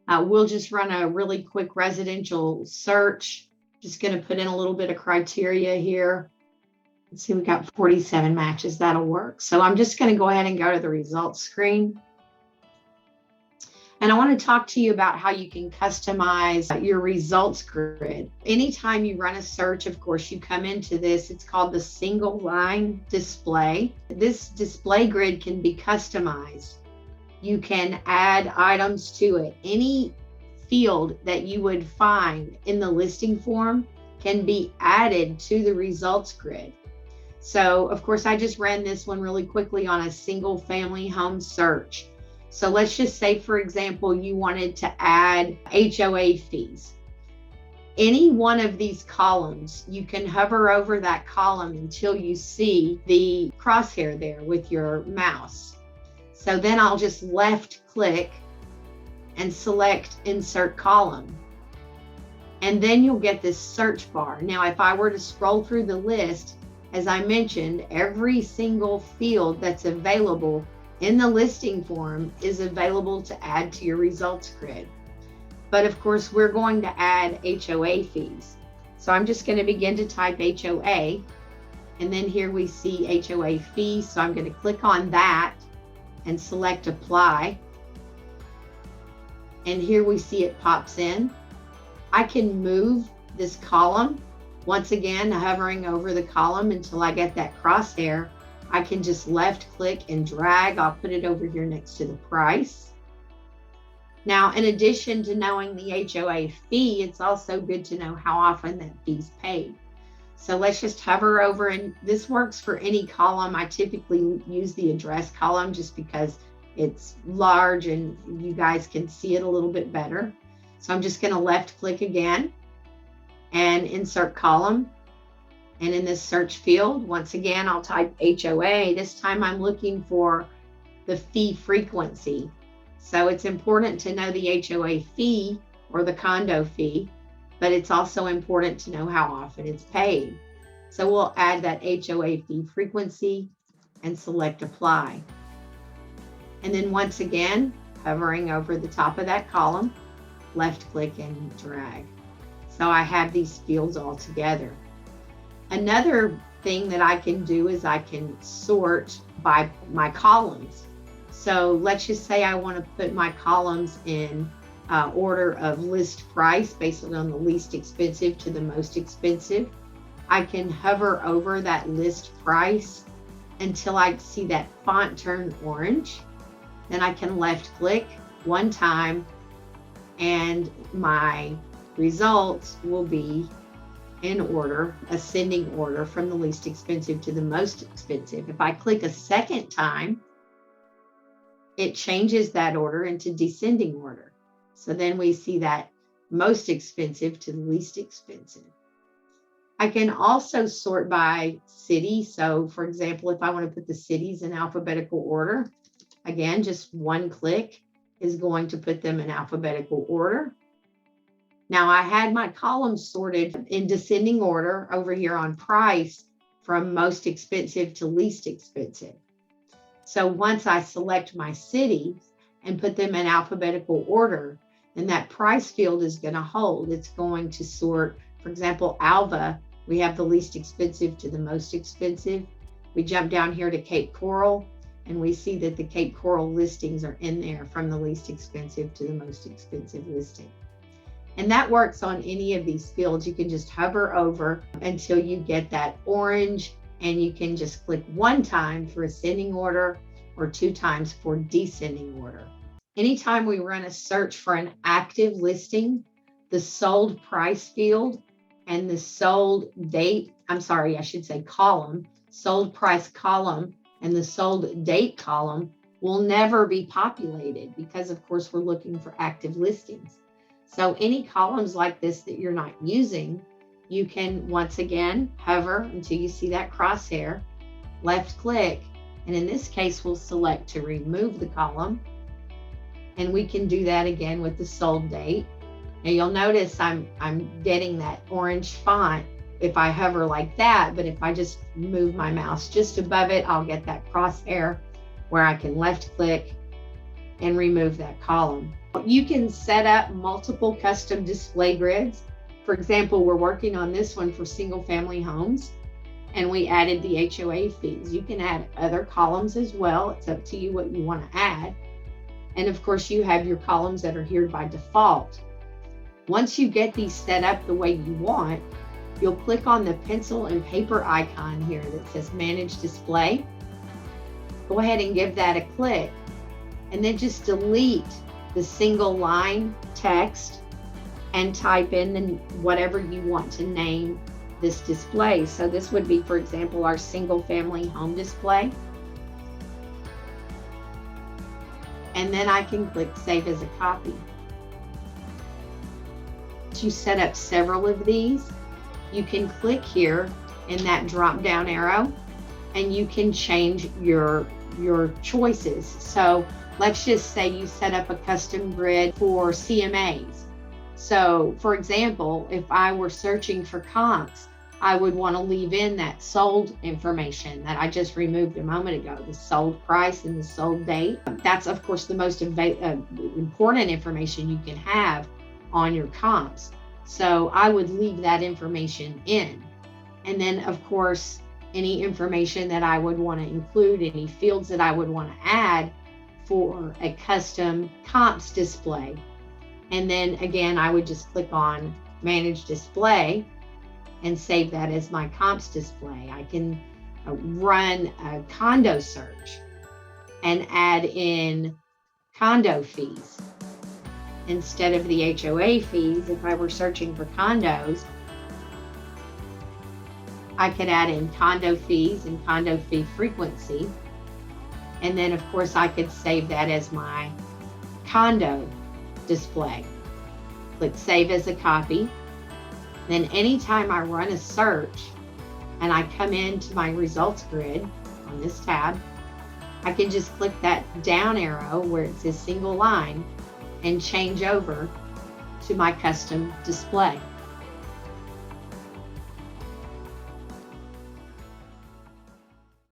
We'll just run a really quick residential search. Just going to put in a little bit of criteria here. Let's see, we got 47 matches. That'll work. So I'm just going to go ahead and go to the results screen. And I want to talk to you about how you can customize your results grid. Anytime you run a search, of course, you come into this. It's called the single line display. This display grid can be customized. You can add items to it. Any field that you would find in the listing form can be added to the results grid. So, of course, I just ran this one really quickly on a single family home search. So let's just say, for example, you wanted to add HOA fees. Any one of these columns, you can hover over that column until you see the crosshair there with your mouse. So then I'll just left click and select insert column. And then you'll get this search bar. Now, if I were to scroll through the list, as I mentioned, every single field that's available in the listing form is available to add to your results grid. But of course, we're going to add HOA fees. So I'm just going to begin to type HOA. And then here we see HOA fees. So I'm going to click on that and select apply. And here we see it pops in. I can move this column. Once again, hovering over the column until I get that crosshair. I can just left click and drag. I'll put it over here next to the price. Now, in addition to knowing the HOA fee, it's also good to know how often that fee's paid. So let's just hover over, and this works for any column. I typically use the address column just because it's large and you guys can see it a little bit better. So I'm just going to left click again and insert column. And in this search field, once again, I'll type HOA. This time I'm looking for the fee frequency. So it's important to know the HOA fee or the condo fee, but it's also important to know how often it's paid. So we'll add that HOA fee frequency and select apply. And then once again, hovering over the top of that column, left click and drag. So I have these fields all together. Another thing that I can do is I can sort by my columns. So let's just say I want to put my columns in order of list price based on the least expensive to the most expensive. I can hover over that list price until I see that font turn orange. Then I can left click one time and my results will be in order, ascending order from the least expensive to the most expensive. If I click a second time, it changes that order into descending order. So then we see that most expensive to the least expensive. I can also sort by city. So for example, if I want to put the cities in alphabetical order, again, just one click is going to put them in alphabetical order. Now I had my columns sorted in descending order over here on price from most expensive to least expensive. So once I select my cities and put them in alphabetical order, then that price field is going to hold. It's going to sort, for example, Alva, we have the least expensive to the most expensive. We jump down here to Cape Coral and we see that the Cape Coral listings are in there from the least expensive to the most expensive listing. And that works on any of these fields. You can just hover over until you get that orange, and you can just click one time for ascending order or two times for descending order. Anytime we run a search for an active listing, the sold price field and the sold date, column, sold price column and the sold date column will never be populated because, of course, we're looking for active listings. So any columns like this that you're not using, you can once again hover until you see that crosshair, left click, and in this case, we'll select to remove the column. And we can do that again with the sold date. Now you'll notice I'm getting that orange font if I hover like that, but if I just move my mouse just above it, I'll get that crosshair where I can left click and remove that column. You can set up multiple custom display grids. For example, we're working on this one for single family homes, and we added the HOA fees. You can add other columns as well. It's up to you what you want to add. And of course, you have your columns that are here by default. Once you get these set up the way you want, you'll click on the pencil and paper icon here that says Manage Display. Go ahead and give that a click, and then just delete the single line text and type in whatever you want to name this display. So this would be, for example, our single family home display. And then I can click Save as a Copy. To set up several of these, you can click here in that drop down arrow, and you can change your choices. So let's just say you set up a custom grid for CMAs. So for example, if I were searching for comps, I would want to leave in that sold information that I just removed a moment ago, the sold price and the sold date. That's of course the most important information you can have on your comps. So I would leave that information in. And then of course, any information that I would want to include, any fields that I would want to add for a custom comps display. And then again, I would just click on Manage Display and save that as my comps display. I can run a condo search and add in condo fees. Instead of the HOA fees, if I were searching for condos, I could add in condo fees and condo fee frequency. And then of course I could save that as my condo display. Click Save as a Copy. Then anytime I run a search and I come into my results grid on this tab, I can just click that down arrow where it says single line and change over to my custom display.